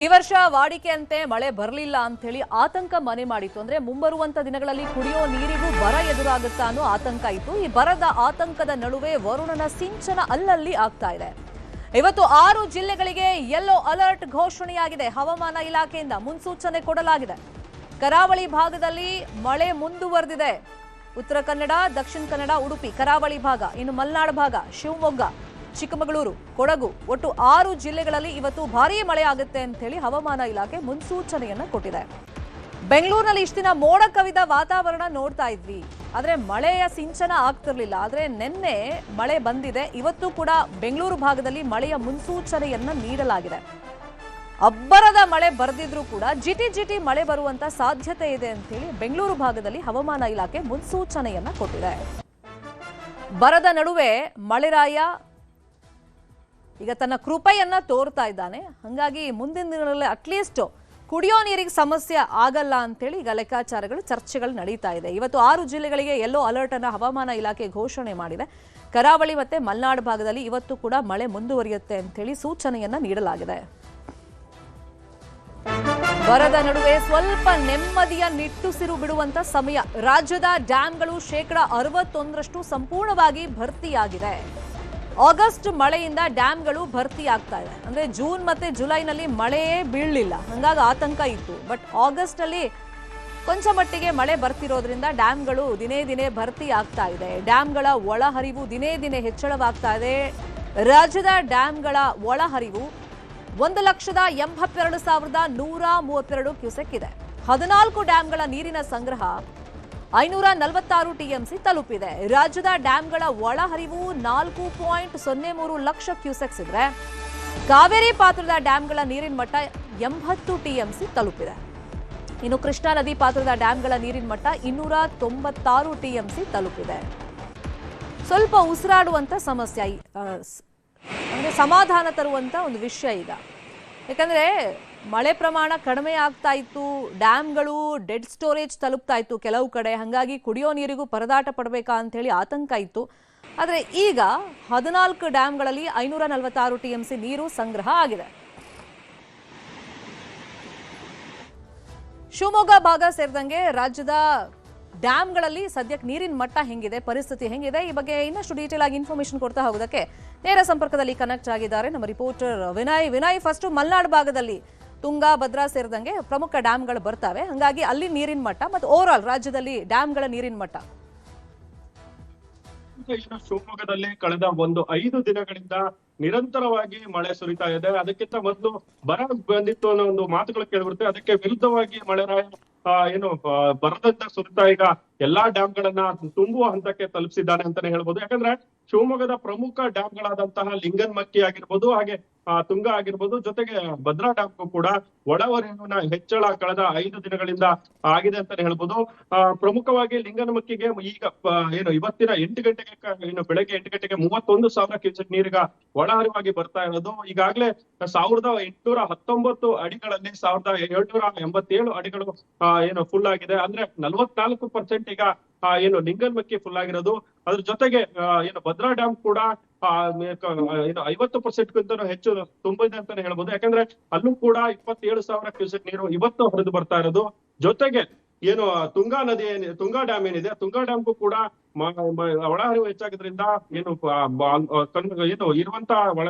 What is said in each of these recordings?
ಈ ವರ್ಷ ವಾಡಿಕೆಯಂತೆ ಮಳೆ ಬರಲಿಲ್ಲ ಅಂತ ಹೇಳಿ ಆತಂಕ ಮನೆ ಮಾಡಿತ್ತು. ಅಂದ್ರೆ ಮುಂಬರುವಂತ ದಿನಗಳಲ್ಲಿ ಕುಡಿಯೋ ನೀರಿಗೂ ಬರ ಎದುರಾಗುತ್ತಾ ಅನ್ನೋ ಆತಂಕ ಇತ್ತು. ಈ ಬರದ ಆತಂಕದ ನಡುವೆ ವರುಣನ ಸಿಂಚನ ಅಲ್ಲಲ್ಲಿ ಆಗ್ತಾ ಇದೆ. ಇವತ್ತು 6 ಜಿಲ್ಲೆಗಳಿಗೆ ಯೆಲ್ಲೋ ಅಲರ್ಟ್ ಘೋಷಣೆಯಾಗಿದೆ. ಹವಾಮಾನ ಇಲಾಖೆಯಿಂದ ಮುನ್ಸೂಚನೆ ಕೊಡಲಾಗಿದೆ. ಕರಾವಳಿ ಭಾಗದಲ್ಲಿ ಮಳೆ ಮುಂದುವರೆದಿದೆ. ಉತ್ತರ ಕನ್ನಡ, ದಕ್ಷಿಣ ಕನ್ನಡ, ಉಡುಪಿ, ಕರಾವಳಿ ಭಾಗ, ಇನ್ನು ಮಲೆನಾಡು ಭಾಗ, ಶಿವಮೊಗ್ಗ, ಚಿಕ್ಕಮಗಳೂರು, ಕೊಡಗು, ಒಟ್ಟು 6 ಜಿಲ್ಲೆಗಳಲ್ಲಿ ಇವತ್ತು ಭಾರೀ ಮಳೆ ಆಗುತ್ತೆ ಅಂತ ಹೇಳಿ ಹವಾಮಾನ ಇಲಾಖೆ ಮುನ್ಸೂಚನೆಯನ್ನ ಕೊಟ್ಟಿದೆ. ಬೆಂಗಳೂರಿನಲ್ಲಿ ಇಷ್ಟು ದಿನ ಮೋಡ ಕವಿದ ವಾತಾವರಣ ನೋಡ್ತಾ ಇದ್ವಿ, ಆದ್ರೆ ಮಳೆಯ ಸಿಂಚನ ಆಗ್ತಿರ್ಲಿಲ್ಲ. ಆದ್ರೆ ನಿನ್ನೆ ಮಳೆ ಬಂದಿದೆ. ಇವತ್ತು ಕೂಡ ಬೆಂಗಳೂರು ಭಾಗದಲ್ಲಿ ಮಳೆಯ ಮುನ್ಸೂಚನೆಯನ್ನ ನೀಡಲಾಗಿದೆ. ಅಬ್ಬರದ ಮಳೆ ಬರೆದಿದ್ರೂ ಕೂಡ ಜಿಟಿ ಜಿಟಿ ಮಳೆ ಬರುವಂತ ಸಾಧ್ಯತೆ ಇದೆ ಅಂತ ಹೇಳಿ ಬೆಂಗಳೂರು ಭಾಗದಲ್ಲಿ ಹವಾಮಾನ ಇಲಾಖೆ ಮುನ್ಸೂಚನೆಯನ್ನ ಕೊಟ್ಟಿದೆ. ಬರದ ನಡುವೆ ಮಳೆರಾಯ ಈಗ ತನ್ನ ಕೃಪೆಯನ್ನ ತೋರ್ತಾ ಇದ್ದಾನೆ. ಹಾಗಾಗಿ ಮುಂದಿನ ದಿನಗಳಲ್ಲಿ ಅಟ್ಲೀಸ್ಟ್ ಕುಡಿಯೋ ನೀರಿಗೆ ಸಮಸ್ಯೆ ಆಗಲ್ಲ ಅಂತೇಳಿ ಈಗ ಲೆಕ್ಕಾಚಾರಗಳು, ಚರ್ಚೆಗಳು ನಡೀತಾ ಇದೆ. ಇವತ್ತು 6 ಜಿಲ್ಲೆಗಳಿಗೆ ಯೆಲ್ಲೋ ಅಲರ್ಟ್ ಅನ್ನ ಹವಾಮಾನ ಇಲಾಖೆ ಘೋಷಣೆ ಮಾಡಿದೆ. ಕರಾವಳಿ ಮತ್ತೆ ಮಲೆನಾಡು ಭಾಗದಲ್ಲಿ ಇವತ್ತು ಕೂಡ ಮಳೆ ಮುಂದುವರಿಯುತ್ತೆ ಅಂತೇಳಿ ಸೂಚನೆಯನ್ನ ನೀಡಲಾಗಿದೆ. ಬರದ ನಡುವೆ ಸ್ವಲ್ಪ ನೆಮ್ಮದಿಯ ನಿಟ್ಟುಸಿರು ಬಿಡುವಂತ ಸಮಯ. ರಾಜ್ಯದ ಡ್ಯಾಂಗಳು 61% ಸಂಪೂರ್ಣವಾಗಿ ಭರ್ತಿಯಾಗಿದೆ. ಆಗಸ್ಟ್ ಮಳೆಯಿಂದ ಡ್ಯಾಂಗಳು ಭರ್ತಿಯಾಗ್ತಾ ಇದೆ. ಅಂದ್ರೆ ಜೂನ್ ಮತ್ತೆ ಜುಲೈನಲ್ಲಿ ಮಳೆಯೇ ಬೀಳಲಿಲ್ಲ, ಹಂಗಾಗಿ ಆತಂಕ ಇತ್ತು. ಬಟ್ ಆಗಸ್ಟ್ ಅಲ್ಲಿ ಕೊಂಚ ಮಟ್ಟಿಗೆ ಮಳೆ ಬರ್ತಿರೋದ್ರಿಂದ ಡ್ಯಾಂಗಳು ದಿನೇ ದಿನೇ ಭರ್ತಿ ಆಗ್ತಾ ಇದೆ. ಡ್ಯಾಂಗಳ ಒಳಹರಿವು ದಿನೇ ದಿನೇ ಹೆಚ್ಚಳವಾಗ್ತಾ ಇದೆ. ರಾಜ್ಯದ ಡ್ಯಾಂಗಳ ಒಳಹರಿವು 1,82,132 ಕ್ಯೂಸೆಕ್ ಇದೆ. 14 ಡ್ಯಾಂಗಳ ನೀರಿನ ಸಂಗ್ರಹ 546 ಟಿಎಂಸಿ ತಲುಪಿದೆ. ರಾಜ್ಯದ ಡ್ಯಾಂಗಳ ಒಳಹರಿವು 4.03 ಲಕ್ಷ ಕ್ಯೂಸೆಕ್ಸ್ ಇದ್ರೆ ಕಾವೇರಿ ಪಾತ್ರದ ಡ್ಯಾಂಗಳ ನೀರಿನ ಮಟ್ಟ 80 ಟಿಎಂಸಿ ತಲುಪಿದೆ. ಇನ್ನು ಕೃಷ್ಣಾ ನದಿ ಪಾತ್ರದ ಡ್ಯಾಂಗಳ ನೀರಿನ ಮಟ್ಟ 296 ಟಿಎಂಸಿ ತಲುಪಿದೆ. ಸ್ವಲ್ಪ ಉಸಿರಾಡುವಂತ ಸಮಸ್ಯೆ, ಅಂದ್ರೆ ಸಮಾಧಾನ ತರುವಂತ ಒಂದು ವಿಷಯ ಈಗ. ಯಾಕಂದ್ರೆ ಮಳೆ ಪ್ರಮಾಣ ಕಡಿಮೆ ಆಗ್ತಾ ಇತ್ತು, ಡ್ಯಾಮ್ಗಳು ಡೆಡ್ ಸ್ಟೋರೇಜ್ ತಲುಪ್ತಾ ಇತ್ತು ಕೆಲವು ಕಡೆ. ಹಾಗಾಗಿ ಕುಡಿಯೋ ನೀರಿಗೂ ಪರದಾಟ ಪಡಬೇಕಾ ಅಂತ ಹೇಳಿ ಆತಂಕ ಇತ್ತು. ಆದರೆ ಈಗ 14 ಡ್ಯಾಮ್ಗಳಲ್ಲಿ 546 ಟಿಎಂಸಿ ನೀರು ಸಂಗ್ರಹ ಆಗಿದೆ. ಶಿವಮೊಗ್ಗ ಭಾಗ ಸೇರಿದಂಗೆ ರಾಜ್ಯದ ಡ್ಯಾಮ್ಗಳಲ್ಲಿ ಸದ್ಯಕ್ಕೆ ನೀರಿನ ಮಟ್ಟ ಹೆಂಗಿದೆ, ಪರಿಸ್ಥಿತಿ ಹೆಂಗಿದೆ, ಈ ಬಗ್ಗೆ ಇನ್ನಷ್ಟು ಡೀಟೇಲ್ ಆಗಿ ಇನ್ಫಾರ್ಮೇಶನ್ ಕೊಡ್ತಾ ಹೋಗೋದಕ್ಕೆ ನೇರ ಸಂಪರ್ಕದಲ್ಲಿ ಕನೆಕ್ಟ್ ಆಗಿದ್ದಾರೆ ನಮ್ಮ ರಿಪೋರ್ಟರ್ ವಿನಯ್. ಫಸ್ಟ್ ಮಲೆನಾಡು ಭಾಗದಲ್ಲಿ ತುಂಗಾ, ಭದ್ರಾ ಸೇರಿದಂಗೆ ಪ್ರಮುಖ ಡ್ಯಾಮ್ಗಳು ಬರ್ತವೆ. ಹಾಗಾಗಿ ಅಲ್ಲಿ ನೀರಿನ ಮಟ್ಟ ಮತ್ತು ಓವರ್ ಆಲ್ ರಾಜ್ಯದಲ್ಲಿ ಡ್ಯಾಮ್ಗಳ ನೀರಿನ ಮಟ್ಟ. ಶಿವಮೊಗ್ಗದಲ್ಲಿ ಕಳೆದ 5 ದಿನಗಳಿಂದ ನಿರಂತರವಾಗಿ ಮಳೆ ಸುರಿತಾ ಇದೆ. ಅದಕ್ಕಿಂತ ಮೊದಲು ಬರ ಬಂದಿತ್ತು ಅನ್ನೋ ಒಂದು ಮಾತುಗಳು ಕೇಳಿಬರುತ್ತೆ. ಅದಕ್ಕೆ ವಿರುದ್ಧವಾಗಿ ಮಳೆರಾಯ ಬರದಂತ ಸುರಿತಾ ಈಗ ಎಲ್ಲಾ ಡ್ಯಾಮ್ಗಳನ್ನ ತುಂಬುವ ಹಂತಕ್ಕೆ ತಲುಪಿಸಿದ್ದಾನೆ ಅಂತಾನೆ ಹೇಳ್ಬೋದು. ಯಾಕಂದ್ರೆ ಶಿವಮೊಗ್ಗದ ಪ್ರಮುಖ ಡ್ಯಾಮ್ಗಳಾದಂತಹ ಲಿಂಗನಮಕ್ಕಿ ಆಗಿರ್ಬೋದು, ಹಾಗೆ ತುಂಗಾ ಆಗಿರ್ಬೋದು, ಜೊತೆಗೆ ಭದ್ರಾ ಡ್ಯಾಮ್ಗೂ ಕೂಡ ಒಳಹರಿವಿನ ಹೆಚ್ಚಳ ಕಳೆದ 5 ದಿನಗಳಿಂದ ಆಗಿದೆ ಅಂತಾನೆ ಹೇಳ್ಬೋದು. ಪ್ರಮುಖವಾಗಿ ಲಿಂಗನಮಕ್ಕಿಗೆ ಈಗ ಇವತ್ತಿನ 8 ಗಂಟೆಗೆ ಬೆಳಗ್ಗೆ 8 ಗಂಟೆಗೆ 31,000 ಕ್ಯೂಸೆಕ್ ನೀರಿಗ ಒಳಹರಿವಾಗಿ ಬರ್ತಾ ಇರೋದು. ಈಗಾಗಲೇ 1,819 ಅಡಿಗಳಲ್ಲಿ 1,787 ಅಡಿಗಳು ಫುಲ್ ಆಗಿದೆ. ಅಂದ್ರೆ 44% ಈಗ ಲಿಂಗನಮಕ್ಕಿ ಫುಲ್ ಆಗಿರೋದು. ಅದ್ರ ಜೊತೆಗೆ ಭದ್ರಾ ಡ್ಯಾಮ್ ಕೂಡ 50% ಹೆಚ್ಚು ತುಂಬಿದೆ ಅಂತಾನೆ ಹೇಳ್ಬೋದು. ಯಾಕಂದ್ರೆ ಅಲ್ಲೂ ಕೂಡ 27,000 ಕ್ಯೂಸೆಕ್ ನೀರು ಇವತ್ತು ಹರಿದು ಬರ್ತಾ ಇರೋದು. ಜೊತೆಗೆ ತುಂಗಾ ಡ್ಯಾಮ್ ಏನಿದೆ, ತುಂಗಾ ಡ್ಯಾಮ್ಗೂ ಕೂಡ ಒಳಹರಿವು ಹೆಚ್ಚಾಗೋದ್ರಿಂದ ಇರುವಂತ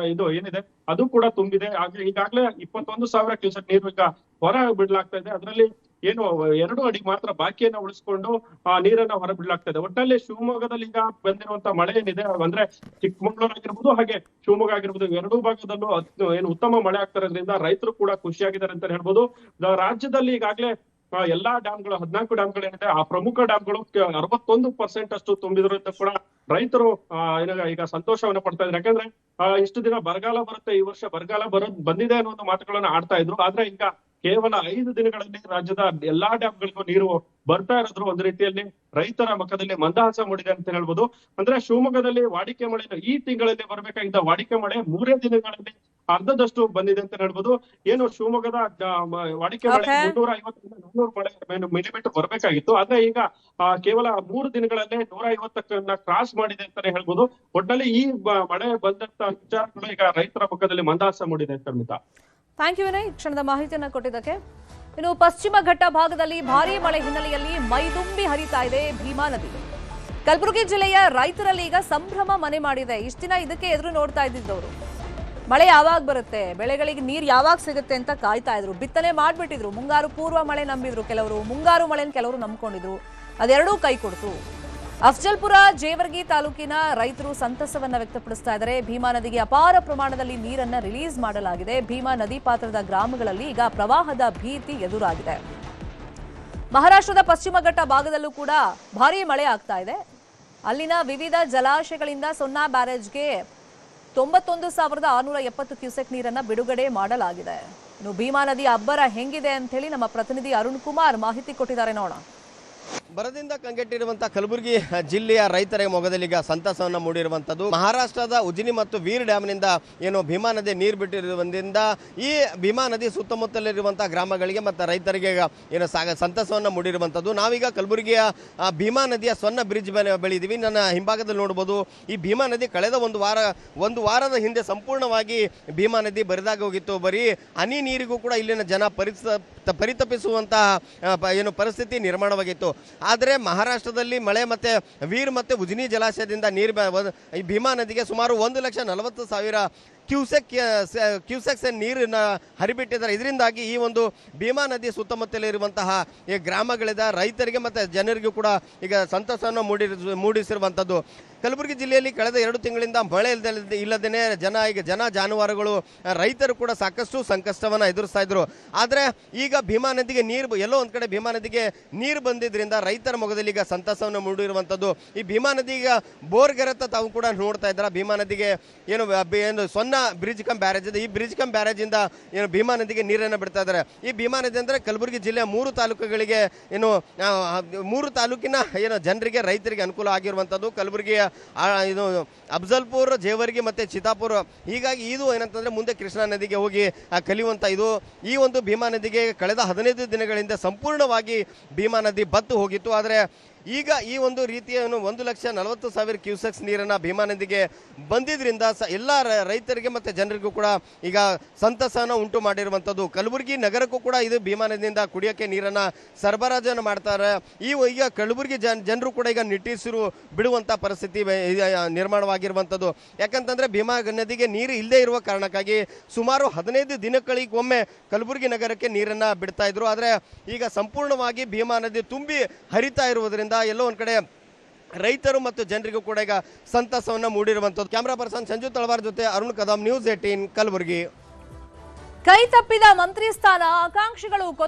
ಏನಿದೆ ಅದು ಕೂಡ ತುಂಬಿದೆ. ಈಗಾಗಲೇ 21,000 ಕ್ಯೂಸೆಕ್ ನೀರು ಈಗ ಹೊರ ಬಿಡ್ಲಾಗ್ತಾ ಇದೆ. ಅದರಲ್ಲಿ 2 ಅಡಿ ಮಾತ್ರ ಬಾಕಿಯನ್ನ ಉಳಿಸ್ಕೊಂಡು ನೀರನ್ನ ಹೊರ ಬಿಡ್ಲಾಗ್ತಾ ಇದೆ. ಒಟ್ಟಲ್ಲಿ ಶಿವಮೊಗ್ಗದಲ್ಲಿ ಈಗ ಬಂದಿರುವಂತ ಮಳೆ ಏನಿದೆ, ಅಂದ್ರೆ ಚಿಕ್ಕಮಗಳೂರು ಆಗಿರ್ಬೋದು ಹಾಗೆ ಶಿವಮೊಗ್ಗ ಆಗಿರ್ಬೋದು, 2 ಭಾಗದಲ್ಲೂ ಉತ್ತಮ ಮಳೆ ಆಗ್ತಾ ಇರೋದ್ರಿಂದ ರೈತರು ಕೂಡ ಖುಷಿಯಾಗಿದ್ದಾರೆ ಅಂತ ಹೇಳ್ಬೋದು. ರಾಜ್ಯದಲ್ಲಿ ಈಗಾಗಲೇ ಎಲ್ಲಾ ಡ್ಯಾಮ್ಗಳು 14 ಡ್ಯಾಮ್ಗಳು ಏನಿದೆ, ಆ ಪ್ರಮುಖ ಡ್ಯಾಮ್ಗಳು 61% ಅಷ್ಟು ತುಂಬಿದ್ರಿಂದ ಕೂಡ ರೈತರು ಈಗ ಸಂತೋಷವನ್ನ ಪಡ್ತಾ ಇದ್ದಾರೆ. ಯಾಕಂದ್ರೆ ಇಷ್ಟು ದಿನ ಬರಗಾಲ ಬರುತ್ತೆ, ಈ ವರ್ಷ ಬರಗಾಲ ಬಂದಿದೆ ಅನ್ನೋ ಒಂದು ಮಾತುಗಳನ್ನ ಆಡ್ತಾ ಇದ್ರು. ಆದ್ರೆ ಈಗ ಕೇವಲ 5 ದಿನಗಳಲ್ಲಿ ರಾಜ್ಯದ ಎಲ್ಲಾ ಡ್ಯಾಮ್ಗಳಿಗೂ ನೀರು ಬರ್ತಾ ಇರೋದ್ರು ಒಂದು ರೀತಿಯಲ್ಲಿ ರೈತರ ಮುಖದಲ್ಲಿ ಮಂದಹಾಸ ಮೂಡಿದೆ ಅಂತ ಹೇಳ್ಬೋದು. ಅಂದ್ರೆ ಶಿವಮೊಗ್ಗದಲ್ಲಿ ವಾಡಿಕೆ ಮಳೆ ಈ ತಿಂಗಳಲ್ಲಿ ಬರ್ಬೇಕಾಗಿದ್ದ ವಾಡಿಕೆ ಮಳೆ 3 ದಿನಗಳಲ್ಲಿ ಅರ್ಧದಷ್ಟು ಬಂದಿದೆ ಅಂತ ಹೇಳ್ಬೋದು. ಏನು ಶಿವಮೊಗ್ಗದ ವಾಡಿಕೆ ಮಳೆ 350 ಮಿಲಿಮೀಟರ್ ಬರಬೇಕಾಗಿತ್ತು, ಆದ್ರೆ ಈಗ ಕೇವಲ 3 ದಿನಗಳಲ್ಲೇ 150ಕ್ಕನ್ನ ಕ್ರಾಸ್ ಮಾಡಿದೆ ಅಂತಾನೆ ಹೇಳ್ಬೋದು. ಒಟ್ಟಿನಲ್ಲಿ ಈ ಮಳೆ ಬಂದಂತ ವಿಚಾರಗಳು ಈಗ ರೈತರ ಮುಖದಲ್ಲಿ ಮಂದಹಾಸ ಮೂಡಿದೆ ಖಂಡಿತ. ಥ್ಯಾಂಕ್ ಯು ವಿನಯ್, ಕ್ಷಣದ ಮಾಹಿತಿಯನ್ನ ಕೊಟ್ಟಿದ್ದಕ್ಕೆ. ಇನ್ನು ಪಶ್ಚಿಮ ಘಟ್ಟ ಭಾಗದಲ್ಲಿ ಭಾರೀ ಮಳೆ ಹಿನ್ನೆಲೆಯಲ್ಲಿ ಮೈದುಂಬಿ ಹರಿತಾ ಇದೆ ಭೀಮಾ ನದಿ. ಕಲಬುರಗಿ ಜಿಲ್ಲೆಯ ರೈತರಲ್ಲಿ ಈಗ ಸಂಭ್ರಮ ಮನೆ ಮಾಡಿದೆ. ಇಷ್ಟ ದಿನ ಇದಕ್ಕೆ ಎದುರು ನೋಡ್ತಾ ಇದ್ದಿದ್ದವರು, ಮಳೆ ಯಾವಾಗ ಬರುತ್ತೆ, ಬೆಳೆಗಳಿಗೆ ನೀರು ಯಾವಾಗ ಸಿಗುತ್ತೆ ಅಂತ ಕಾಯ್ತಾ ಇದ್ರು. ಬಿತ್ತನೆ ಮಾಡ್ಬಿಟ್ಟಿದ್ರು, ಮುಂಗಾರು ಪೂರ್ವ ಮಳೆ ನಂಬಿದ್ರು ಕೆಲವರು, ಮುಂಗಾರು ಮಳೆನ ಕೆಲವರು ನಂಬ್ಕೊಂಡಿದ್ರು. ಅದೆರಡೂ ಕೈ ಕೊಡ್ತು. ಅಫ್ಜಲ್ಪುರ ಜೇವರ್ಗಿ ತಾಲೂಕಿನ ರೈತರು ಸಂತಸವನ್ನ ವ್ಯಕ್ತಪಡಿಸ್ತಾ ಇದ್ದಾರೆ. ಭೀಮಾ ನದಿಗೆ ಅಪಾರ ಪ್ರಮಾಣದಲ್ಲಿ ನೀರನ್ನ ರಿಲೀಸ್ ಮಾಡಲಾಗಿದೆ. ಭೀಮಾ ನದಿ ಪಾತ್ರದ ಗ್ರಾಮಗಳಲ್ಲಿ ಈಗ ಪ್ರವಾಹದ ಭೀತಿ ಎದುರಾಗಿದೆ. ಮಹಾರಾಷ್ಟ್ರದ ಪಶ್ಚಿಮ ಘಟ್ಟ ಭಾಗದಲ್ಲೂ ಕೂಡ ಭಾರೀ ಮಳೆ ಆಗ್ತಾ ಇದೆ. ಅಲ್ಲಿನ ವಿವಿಧ ಜಲಾಶಯಗಳಿಂದ ಸೊನ್ನಾ ಬ್ಯಾರೇಜ್ಗೆ 91,670 ಕ್ಯೂಸೆಕ್ ನೀರನ್ನ ಬಿಡುಗಡೆ ಮಾಡಲಾಗಿದೆ. ಇನ್ನು ಭೀಮಾ ನದಿ ಅಬ್ಬರ ಹೆಂಗಿದೆ ಅಂತ ಹೇಳಿ ನಮ್ಮ ಪ್ರತಿನಿಧಿ ಅರುಣ್ ಕುಮಾರ್ ಮಾಹಿತಿ ಕೊಟ್ಟಿದ್ದಾರೆ, ನೋಡೋಣ. ಬರದಿಂದ ಕಂಗೆಟ್ಟಿರುವಂತಹ ಕಲಬುರಗಿ ಜಿಲ್ಲೆಯ ರೈತರ ಮೊಗದಲ್ಲಿ ಈಗ ಸಂತಸವನ್ನು ಮೂಡಿರುವಂತದ್ದು. ಮಹಾರಾಷ್ಟ್ರದ ಉಜಿನಿ ಮತ್ತು ವೀರ್ ಡ್ಯಾಮ್ನಿಂದ ಏನು ಭೀಮಾ ನದಿ ನೀರು ಬಿಟ್ಟಿರುವುದರಿಂದ ಈ ಭೀಮಾ ನದಿ ಸುತ್ತಮುತ್ತಲಿರುವಂತಹ ಗ್ರಾಮಗಳಿಗೆ ಮತ್ತು ರೈತರಿಗೆ ಏನು ಸಂತಸವನ್ನು ಮೂಡಿರುವಂತದ್ದು. ನಾವೀಗ ಕಲಬುರಗಿಯ ಭೀಮಾ ನದಿಯ ಸೊನ್ನ ಬ್ರಿಡ್ಜ್ ಬಳಿ ಇದ್ದೀವಿ. ನನ್ನ ಹಿಂಭಾಗದಲ್ಲಿ ನೋಡಬಹುದು, ಈ ಭೀಮಾ ನದಿ ಕಳೆದ ಒಂದು ವಾರದ ಹಿಂದೆ ಸಂಪೂರ್ಣವಾಗಿ ಭೀಮಾ ನದಿ ಬರಿದಾಗ ಹೋಗಿತ್ತು. ಬರೀ ಹನಿ ನೀರಿಗೂ ಕೂಡ ಇಲ್ಲಿನ ಜನ ಪರಿತಪಿಸುವಂತಹ ಏನು ಪರಿಸ್ಥಿತಿ ನಿರ್ಮಾಣವಾಗಿತ್ತು. ಆದರೆ ಮಹಾರಾಷ್ಟ್ರದಲ್ಲಿ ಮಳೆ ಮತ್ತೆ ವೀರ್ ಮತ್ತೆ ಉಜ್ನಿ ಜಲಾಶಯದಿಂದ ನೀರು ಈ ಭೀಮಾ ನದಿಗೆ ಸುಮಾರು 1,40,000 ಕ್ಯೂಸೆಕ್ಸ್ ನೀರನ್ನ ಹರಿಬಿಟ್ಟಿದ್ದಾರೆ. ಇದರಿಂದಾಗಿ ಈ ಒಂದು ಭೀಮಾ ನದಿ ಸುತ್ತಮುತ್ತಲಿರುವಂತಹ ಈ ಗ್ರಾಮಗಳಿಂದ ರೈತರಿಗೆ ಮತ್ತು ಜನರಿಗೂ ಕೂಡ ಈಗ ಸಂತಸವನ್ನು ಮೂಡಿಸಿರುವಂಥದ್ದು. ಕಲಬುರಗಿ ಜಿಲ್ಲೆಯಲ್ಲಿ ಕಳೆದ 2 ತಿಂಗಳಿಂದ ಮಳೆ ಇಲ್ಲದೇ ಜನ ಜಾನುವಾರುಗಳು ರೈತರು ಕೂಡ ಸಾಕಷ್ಟು ಸಂಕಷ್ಟವನ್ನು ಎದುರಿಸ್ತಾ ಇದ್ರು. ಆದರೆ ಈಗ ಭೀಮಾ ನದಿಗೆ ನೀರು ಎಲ್ಲೋ ಒಂದು ಕಡೆ ಭೀಮಾ ನದಿಗೆ ನೀರು ಬಂದಿದ್ದರಿಂದ ರೈತರ ಮೊಗದಲ್ಲಿ ಈಗ ಸಂತಸವನ್ನು ಮೂಡಿರುವಂಥದ್ದು. ಈ ಭೀಮಾ ನದಿ ಈಗ ಬೋರ್ಗೆರೆತ ತಾವು ಕೂಡ ನೋಡ್ತಾ ಇದ್ದಾರೆ. ಭೀಮಾ ನದಿಗೆ ಏನು ಸೊನ್ನ ಬ್ರಿಡ್ಜ್ ಕಮ್ ಬ್ಯಾರೇಜ್ ಇದೆ. ಈ ಬ್ರಿಡ್ಜ್ ಕಮ್ ಬ್ಯಾರೇಜ್ ಇಂದ ಏನು ಭೀಮಾ ನದಿಗೆ ನೀರನ್ನು ಬಿಡ್ತಾ ಇದ್ದಾರೆ. ಈ ಭೀಮಾ ನದಿ ಅಂದ್ರೆ ಕಲಬುರಗಿ ಜಿಲ್ಲೆಯ 3 ತಾಲೂಕುಗಳಿಗೆ ಏನು 3 ತಾಲೂಕಿನ ಏನು ಜನರಿಗೆ ರೈತರಿಗೆ ಅನುಕೂಲ ಆಗಿರುವಂಥದ್ದು. ಕಲಬುರಗಿಯ ಇದು ಅಫ್ಜಲ್ಪುರ್, ಜೇವರ್ಗಿ ಮತ್ತೆ ಚಿತಾಪುರ. ಹೀಗಾಗಿ ಇದು ಏನಂತಂದ್ರೆ ಮುಂದೆ ಕೃಷ್ಣಾ ನದಿಗೆ ಹೋಗಿ ಕಲಿಯುವಂತ ಇದು ಈ ಒಂದು ಭೀಮಾ ನದಿಗೆ ಕಳೆದ 15 ದಿನಗಳಿಂದ ಸಂಪೂರ್ಣವಾಗಿ ಭೀಮಾ ನದಿ ಬತ್ತು ಹೋಗಿತ್ತು. ಆದರೆ ಈಗ ಈ ಒಂದು ರೀತಿಯ 1,40,000 ಕ್ಯೂಸೆಕ್ಸ್ ನೀರನ್ನು ಭೀಮಾ ನದಿಗೆ ಬಂದಿದ್ರಿಂದ ಎಲ್ಲ ರೈತರಿಗೆ ಮತ್ತು ಜನರಿಗೂ ಕೂಡ ಈಗ ಸಂತಸನ ಉಂಟು ಮಾಡಿರುವಂಥದ್ದು. ಕಲಬುರಗಿ ನಗರಕ್ಕೂ ಕೂಡ ಇದು ಭೀಮಾ ನದಿಯಿಂದ ಕುಡಿಯೋಕ್ಕೆ ನೀರನ್ನು ಸರಬರಾಜನ್ನು ಮಾಡ್ತಾರೆ. ಈಗ ಕಲಬುರಗಿ ಜನರು ಕೂಡ ಈಗ ನಿಟ್ಟೀಸಿರು ಬಿಡುವಂಥ ಪರಿಸ್ಥಿತಿ ನಿರ್ಮಾಣವಾಗಿರುವಂಥದ್ದು. ಯಾಕಂತಂದರೆ ಭೀಮಾ ನದಿಗೆ ನೀರು ಇಲ್ಲದೆ ಇರುವ ಕಾರಣಕ್ಕಾಗಿ ಸುಮಾರು 15 ದಿನಗಳಿಗೊಮ್ಮೆ ಕಲಬುರಗಿ ನಗರಕ್ಕೆ ನೀರನ್ನು ಬಿಡ್ತಾ ಇದ್ರು. ಆದರೆ ಈಗ ಸಂಪೂರ್ಣವಾಗಿ ಭೀಮಾ ನದಿ ತುಂಬಿ ಹರಿತಾ ಇರುವುದರಿಂದ ಎಲ್ಲೋ ಒಂದು ಕಡೆ ರೈತರು ಮತ್ತು ಜನರಿಗೂ ಕೂಡ ಈಗ ಸಂತಸವನ್ನು ಮೂಡಿರುವಂಥದ್ದು. ಕ್ಯಾಮ್ರಾ ಪರ್ಸನ್ ಸಂಜು ತಳವಾರ್ ಜೊತೆ ಅರುಣ್ ಕದಂ, ನ್ಯೂಸ್ 18 ಕಲಬುರಗಿ. ಕೈ ತಪ್ಪಿದ ಮಂತ್ರಿ ಸ್ಥಾನ ಆಕಾಂಕ್ಷಿಗಳು